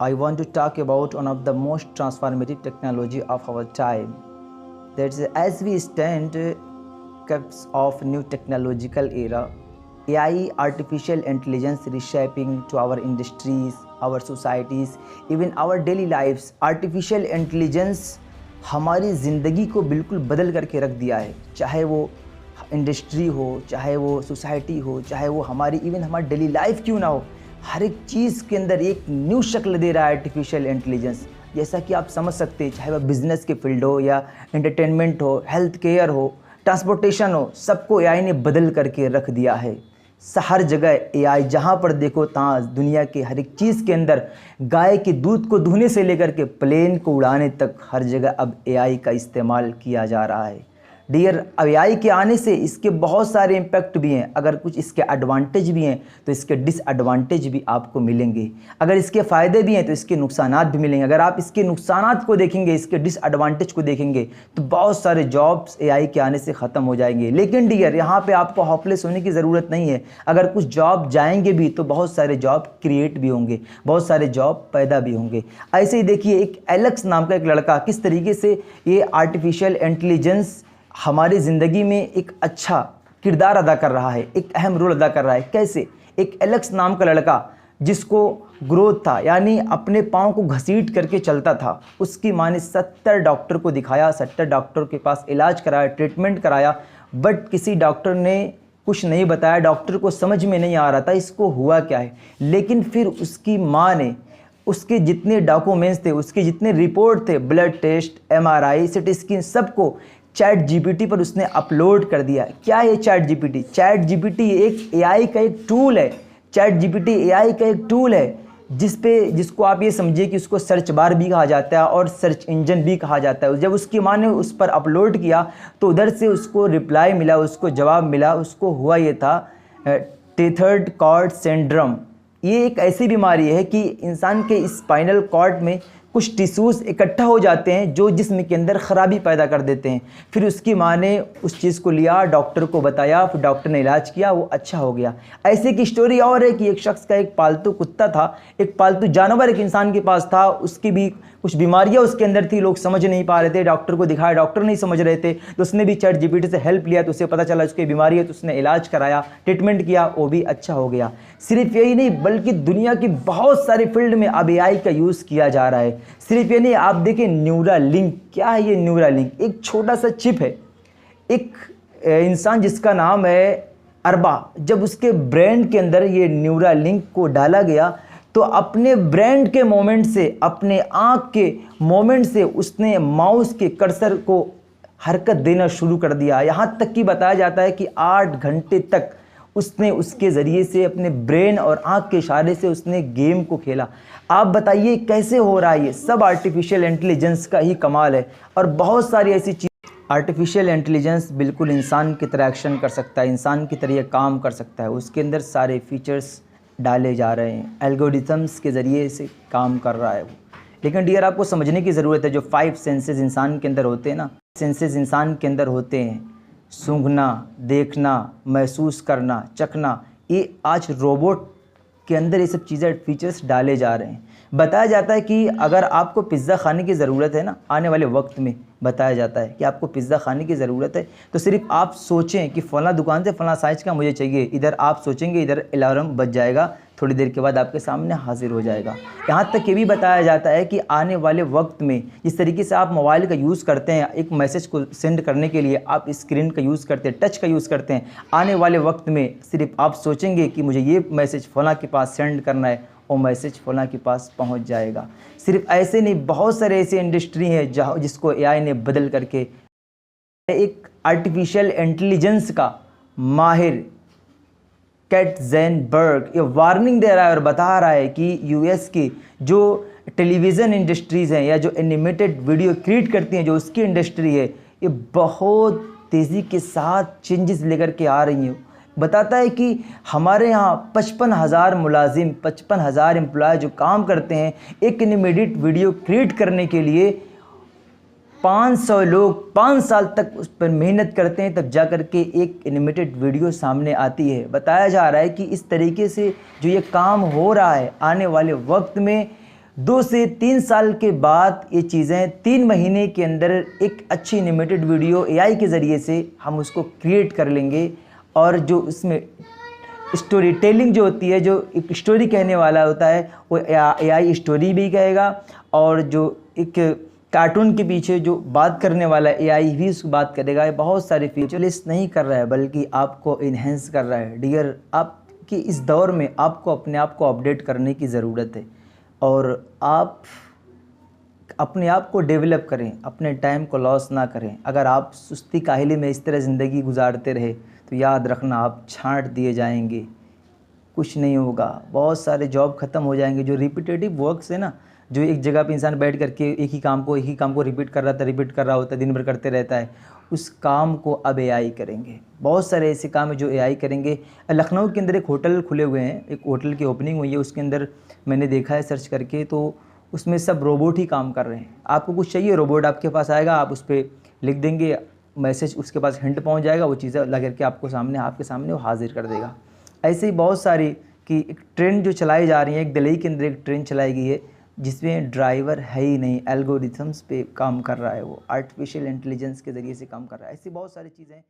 I want to talk about one of the most transformative technology of our time. That's as we stand cusp of new technological era, AI, artificial intelligence reshaping to our industries, our societies, even our daily lives. Artificial intelligence हमारी ज़िंदगी को बिल्कुल बदल करके रख दिया है, चाहे वो इंडस्ट्री हो, चाहे वो सोसाइटी हो, चाहे वो हमारी इवन हमारी डेली लाइफ क्यों ना हो, हर एक चीज़ के अंदर एक न्यू शक्ल दे रहा है आर्टिफिशियल इंटेलिजेंस। जैसा कि आप समझ सकते हैं, चाहे वह बिज़नेस के फील्ड हो या एंटरटेनमेंट हो, हेल्थ केयर हो, ट्रांसपोर्टेशन हो, सबको एआई ने बदल करके रख दिया है। हर जगह एआई, जहाँ पर देखो तहाँ दुनिया के हर एक चीज़ के अंदर, गाय के दूध को दुहने से लेकर के प्लेन को उड़ाने तक हर जगह अब एआई का इस्तेमाल किया जा रहा है। डियर, अब एआई के आने से इसके बहुत सारे इम्पैक्ट भी हैं। अगर कुछ इसके एडवांटेज भी हैं तो इसके डिसएडवांटेज भी आपको मिलेंगे। अगर इसके फ़ायदे भी हैं तो इसके नुकसानात भी मिलेंगे। अगर आप इसके नुकसानात को देखेंगे, इसके डिसएडवांटेज को देखेंगे, तो बहुत सारे जॉब्स एआई के आने से ख़त्म हो जाएंगे। लेकिन डियर, यहाँ पे आपको होपलेस होने की ज़रूरत नहीं है। अगर कुछ जॉब जाएंगे भी तो बहुत सारे जॉब क्रिएट भी होंगे, बहुत सारे जॉब पैदा भी होंगे। ऐसे ही देखिए, एक एलेक्स नाम का एक लड़का किस तरीके से ये आर्टिफिशियल इंटेलिजेंस हमारी ज़िंदगी में एक अच्छा किरदार अदा कर रहा है, एक अहम रोल अदा कर रहा है। कैसे? एक एलेक्स नाम का लड़का जिसको ग्रोथ था, यानी अपने पाँव को घसीट करके चलता था, उसकी माँ ने 70 डॉक्टर को दिखाया, 70 डॉक्टर के पास इलाज कराया, ट्रीटमेंट कराया, बट किसी डॉक्टर ने कुछ नहीं बताया। डॉक्टर को समझ में नहीं आ रहा था इसको हुआ क्या है। लेकिन फिर उसकी माँ ने उसके जितने डॉक्यूमेंट्स थे, उसके जितने रिपोर्ट थे, blood test, MRI, CT scan, सबको चैट जीपीटी पर उसने अपलोड कर दिया। क्या है चैट जीपीटी? चैट जीपीटी एक एआई का एक टूल है। चैट जीपीटी एआई का एक टूल है जिसको आप ये समझिए कि उसको सर्च बार भी कहा जाता है और सर्च इंजन भी कहा जाता है। जब उसकी माँ ने उस पर अपलोड किया तो उधर से उसको रिप्लाई मिला, उसको जवाब मिला। उसको हुआ ये था टेथर्ड कॉर्ड सिंड्रोम। ये एक ऐसी बीमारी है कि इंसान के स्पाइनल कॉर्ड में कुछ टिश्यूज़ इकट्ठा हो जाते हैं जो जिस्म के अंदर ख़राबी पैदा कर देते हैं। फिर उसकी माँ ने उस चीज़ को लिया, डॉक्टर को बताया, फिर डॉक्टर ने इलाज किया, वो अच्छा हो गया। ऐसे की स्टोरी और है कि एक शख्स का एक पालतू कुत्ता था, एक पालतू जानवर एक इंसान के पास था, उसकी भी कुछ बीमारियाँ उसके अंदर थी, लोग समझ नहीं पा रहे थे, डॉक्टर को दिखाया, डॉक्टर नहीं समझ रहे थे, तो उसने भी चैट जीपीटी से हेल्प लिया, तो उसे पता चला उसकी बीमारी है, तो उसने इलाज कराया, ट्रीटमेंट किया, वो भी अच्छा हो गया। सिर्फ यही नहीं बल्कि दुनिया की बहुत सारी फील्ड में अब एआई का यूज़ किया जा रहा है। सिर्फ ये नहीं, आप देखें न्यूरालिंक। क्या है ये न्यूरालिंक? एक छोटा सा चिप है, एक इंसान जिसका नाम है अरबा, जब उसके ब्रेन के अंदर ये न्यूरालिंक को डाला गया तो अपने ब्रेन के मोमेंट से, अपने आँख के मोमेंट से उसने माउस के कर्सर को हरकत देना शुरू कर दिया। यहाँ तक कि बताया जाता है कि 8 घंटे तक उसने उसके ज़रिए से अपने ब्रेन और आँख के इशारे से उसने गेम को खेला। आप बताइए कैसे हो रहा है? ये सब आर्टिफिशियल इंटेलिजेंस का ही कमाल है। और बहुत सारी ऐसी चीज़, आर्टिफिशियल इंटेलिजेंस बिल्कुल इंसान की तरह एक्शन कर सकता है, इंसान की तरह काम कर सकता है। उसके अंदर सारे फीचर्स डाले जा रहे हैं, एल्गोरिथम्स के ज़रिए से काम कर रहा है वो। लेकिन डियर, आपको समझने की ज़रूरत है, जो 5 सेंसेस इंसान के अंदर होते हैं ना, सेंसेस इंसान के अंदर होते हैं, सूंघना, देखना, महसूस करना, चखना, ये आज रोबोट के अंदर ये सब चीज़ें, फीचर्स डाले जा रहे हैं। बताया जाता है कि अगर आपको पिज़्ज़ा खाने की ज़रूरत है ना, आने वाले वक्त में बताया जाता है कि आपको पिज़्ज़ा खाने की ज़रूरत है, तो सिर्फ आप सोचें कि फ़लाँ दुकान से फ़लाँ साइज़ का मुझे चाहिए, इधर आप सोचेंगे, इधर अलार्म बज जाएगा, थोड़ी देर के बाद आपके सामने हाजिर हो जाएगा। यहाँ तक ये भी बताया जाता है कि आने वाले वक्त में जिस तरीके से आप मोबाइल का यूज़ करते हैं, एक मैसेज को सेंड करने के लिए आप स्क्रीन का यूज़ करते हैं, टच का यूज़ करते हैं, आने वाले वक्त में सिर्फ आप सोचेंगे कि मुझे ये मैसेज फ़लाँ के पास सेंड करना है, वो मैसेज फ़लाँ के पास पहुंच जाएगा। सिर्फ ऐसे नहीं, बहुत सारे ऐसे इंडस्ट्री हैं जहाँ जिसको एआई ने बदल करके, एक आर्टिफिशियल इंटेलिजेंस का माहिर कैट ज़ेनबर्ग ये वार्निंग दे रहा है और बता रहा है कि यूएस की जो टेलीविज़न इंडस्ट्रीज़ हैं या जो एनिमेटेड वीडियो क्रिएट करती हैं, जो उसकी इंडस्ट्री है, ये बहुत तेज़ी के साथ चेंजेस लेकर के आ रही हैं। बताता है कि हमारे यहाँ 55,000 मुलाजिम, 55,000 एम्प्लॉय जो काम करते हैं एक एनिमेटेड वीडियो क्रिएट करने के लिए, 500 लोग 5 साल तक उस पर मेहनत करते हैं, तब जा कर के एक एनिमेटेड वीडियो सामने आती है। बताया जा रहा है कि इस तरीके से जो ये काम हो रहा है, आने वाले वक्त में 2 से 3 साल के बाद ये चीज़ें 3 महीने के अंदर एक अच्छी एनिमेटेड वीडियो एआई के ज़रिए से हम उसको क्रिएट कर लेंगे। और जो इसमें स्टोरी टेलिंग जो होती है, जो एक स्टोरी कहने वाला होता है, वो एआई स्टोरी भी कहेगा। और जो एक कार्टून के पीछे जो बात करने वाला एआई भी उसको बात करेगा। ये बहुत सारे फीचर्स नहीं कर रहा है बल्कि आपको इन्हेंस कर रहा है। डियर, आपकी इस दौर में आपको अपने आप को अपडेट करने की ज़रूरत है और आप अपने आप को डेवलप करें, अपने टाइम को लॉस ना करें। अगर आप सुस्ती काहली में इस तरह ज़िंदगी गुजारते रहे तो याद रखना आप छांट दिए जाएंगे, कुछ नहीं होगा। बहुत सारे जॉब ख़त्म हो जाएंगे। जो रिपीटेटिव वर्क्स है ना, जो एक जगह पे इंसान बैठ करके एक ही काम को रिपीट कर रहा होता है, दिन भर करते रहता है, उस काम को अब एआई करेंगे। बहुत सारे ऐसे काम है जो एआई करेंगे। लखनऊ के अंदर एक होटल खुले हुए हैं, एक होटल की ओपनिंग हुई है, उसके अंदर मैंने देखा है सर्च करके, तो उसमें सब रोबोट ही काम कर रहे हैं। आपको कुछ चाहिए, रोबोट आपके पास आएगा, आप उस पर लिख देंगे मैसेज, उसके पास हिंट पहुंच जाएगा, वो चीज़ें ला करके आपके सामने वो हाजिर कर देगा। ऐसे ही बहुत सारी कि एक ट्रेन जो चलाई जा रही है, एक दिल्ली के अंदर एक ट्रेन चलाई गई है जिसमें ड्राइवर है ही नहीं, एल्गोरिथम्स पे काम कर रहा है, वो आर्टिफिशियल इंटेलिजेंस के ज़रिए से काम कर रहा है। ऐसी बहुत सारी चीज़ें